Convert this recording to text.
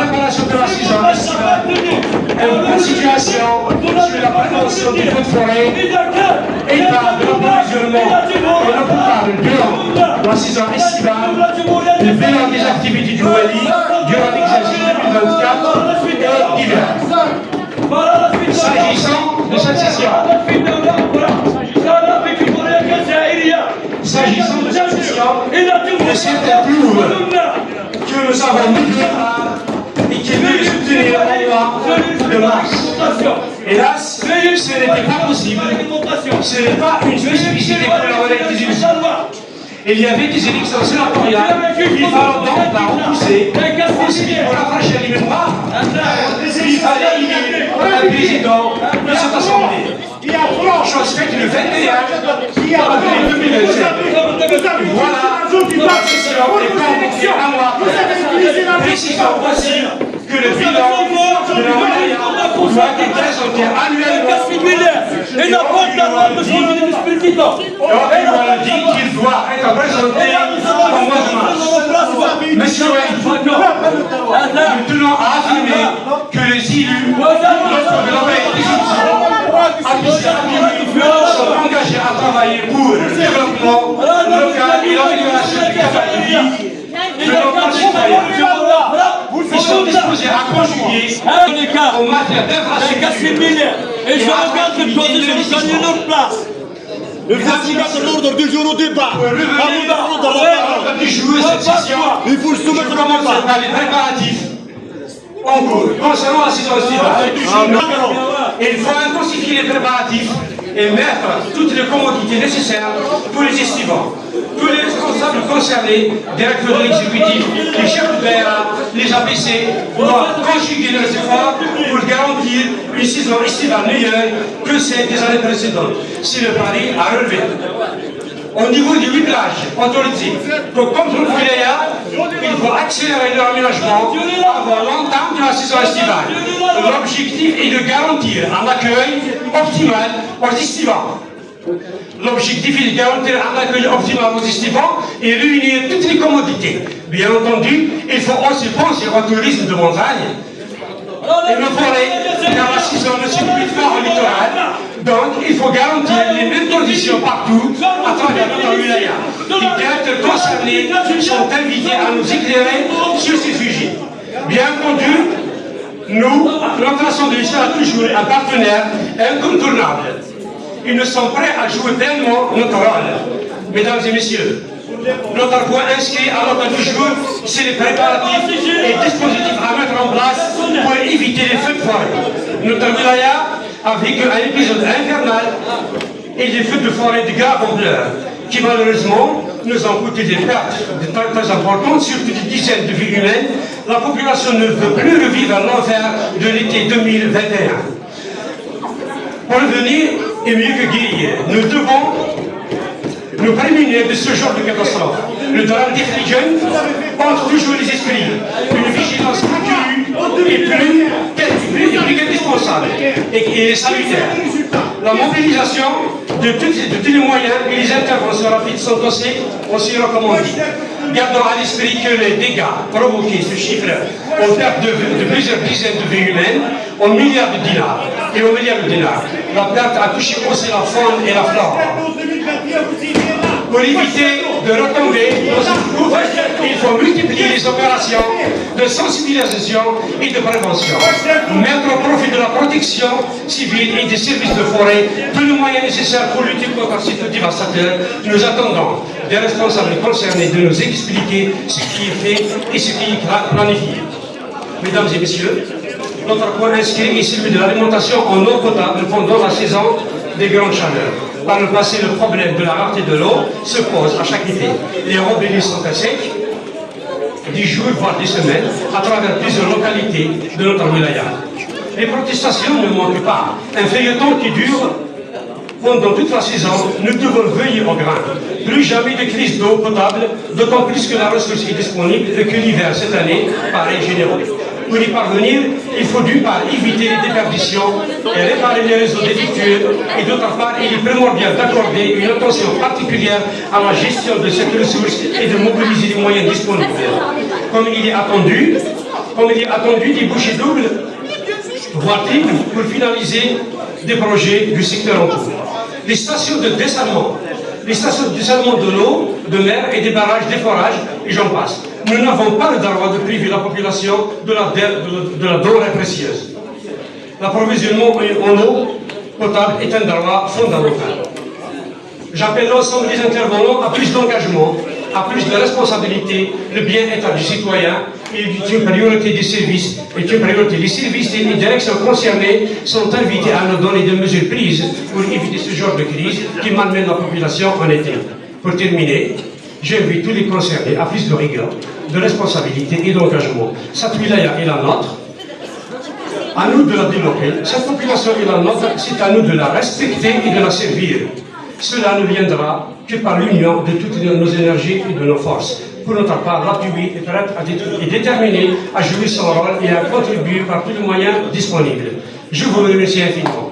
préparation de la saison estivale, une situation sur la prévention des feux de forêt et par de l'approvisionnement en eau potable durant la saison estivale, le bilan des activités du Wali durant l'exercice 2024 et d'hiver. S'agissant de cette session, de certains tours que nous avons mis et qui veulent soutenir en mois de mars. Hélas, ce n'était pas possible. Ce n'est pas une spécificité pour la relève des élections. Il y avait des élections sénatoriales, il fallait donc la repousser, aussi pour rafraîchir les mémoires. Il fallait élire un président de cette assemblée. Chose faite le 21 avril 2027. Voilà, la session est convoquée à moi. Précisons aussi que le bilan de la wilaya doit être présenté annuellement. Et n'a pas de la de changer de président. Donc, il dit qu'il doit être présenté au mois de mars. Monsieur Wade, nous tenons à affirmer que les élus, lorsque de l'envers des outils, sont engagés à travailler pour le développement local et l'amélioration du cadre de vie de nos concitoyens. Ils sont disposés à conjuguer en matière d'infrastructure. Et je regarde que toi, je gagne notre place. Il faut soumettre l'ordre du jour au débat. L'ordre du jour, cette session, Il faut le soumettre au débat. par les préparatifs en cours concernant la saison estivale. Il faut intensifier les préparatifs et mettre toutes les commodités nécessaires pour les estivants. Tous les responsables concernés, directeurs de l'exécutif, les chefs de BRA, les APC, doivent conjuguer leurs efforts pour garantir une saison estivale meilleure que celle des années précédentes. C'est le pari à relever. Au niveau du village autorisé, pour contrôler le wilaya, il faut accélérer leur aménagement avant l'entame de la saison estivale. L'objectif est de garantir un accueil optimal aux estivants. L'objectif est de garantir un accueil optimal aux estivants et réunir toutes les commodités. Bien entendu, il faut aussi penser au tourisme de montagne. Et le forêt, car la saison ne circule pas au littoral. Donc, il faut garantir les mêmes conditions partout à travers notre wilaya. Les directeurs concernés sont invités à nous éclairer sur ces sujets. Bien entendu, nous, notre assemblée sera toujours un partenaire incontournable. Ils ne sont prêts à jouer pleinement notre rôle. Mesdames et messieurs, notre point inscrit à l'ordre du jour, c'est les préparatifs et dispositifs à mettre en place pour éviter les feux de forêt. Notre wilaya a vécu un épisode infernal et des feux de forêt de grave ampleur qui malheureusement nous ont coûté des pertes très importantes, surtout des dizaines de vies humaines. La population ne veut plus revivre l'enfer de l'été 2021. Prévenir est mieux que guérir. Nous devons nous prémunir de ce genre de catastrophe. Le drame des jeunes porte toujours les esprits. Une vigilance continue est plus qu'indispensable et salutaire. La mobilisation de tous les moyens et les interventions rapides sont aussi recommandées. Gardons à l'esprit que les dégâts provoqués se chiffrent en perte de plusieurs dizaines de vies humaines, en milliards de dinars et en milliards de dinars. La perte a touché aussi la faune et la flore. Pour éviter de retomber dans ce gouffre, il faut multiplier les opérations de sensibilisation et de prévention. Mettre au profit de la protection civile et des services de forêt tous les moyens nécessaires pour lutter contre ces dévastateurs. Nous attendons des responsables concernés de nous expliquer ce qui est fait et ce qui est planifié. Mesdames et messieurs, notre point inscrit est celui de l'alimentation en eau potable pendant la saison des grandes chaleurs. Par le passé, le problème de la rareté de l'eau se pose à chaque été. Les robinets sont à sec, des jours, voire des semaines, à travers plusieurs localités de notre wilaya. Les protestations ne manquent pas. Un feuilleton qui dure pendant toute la saison, nous devons veiller au grain. Plus jamais de crise d'eau potable, d'autant plus que la ressource est disponible et que l'hiver cette année paraît généreux. Pour y parvenir, il faut d'une part éviter les déperditions et réparer les réseaux défectueux, et d'autre part, il est primordial d'accorder une attention particulière à la gestion de cette ressource et de mobiliser les moyens disponibles. Comme il est attendu, comme il est attendu, des bouchées doubles, voire triples, pour finaliser des projets du secteur en cours. Les stations de dessalement de l'eau, de mer et des barrages, des forages, et j'en passe. Nous n'avons pas le droit de priver la population de la denrée précieuse. L'approvisionnement en eau potable est un droit fondamental. J'appelle l'ensemble des intervenants à plus d'engagement, à plus de responsabilité. Le bien-être du citoyen est une priorité des services, Les services et les directions concernées sont invités à nous donner des mesures prises pour éviter ce genre de crise qui malmène la population en été. Pour terminer, j'invite tous les concernés à plus de rigueur, de responsabilité et d'engagement. Cette wilaya est la nôtre. À nous de la développer. Cette population est la nôtre, c'est à nous de la respecter et de la servir. Cela ne viendra que par l'union de toutes nos énergies et de nos forces. Pour notre part, l'appui est prêt et déterminé à jouer son rôle et à contribuer par tous les moyens disponibles. Je vous remercie infiniment.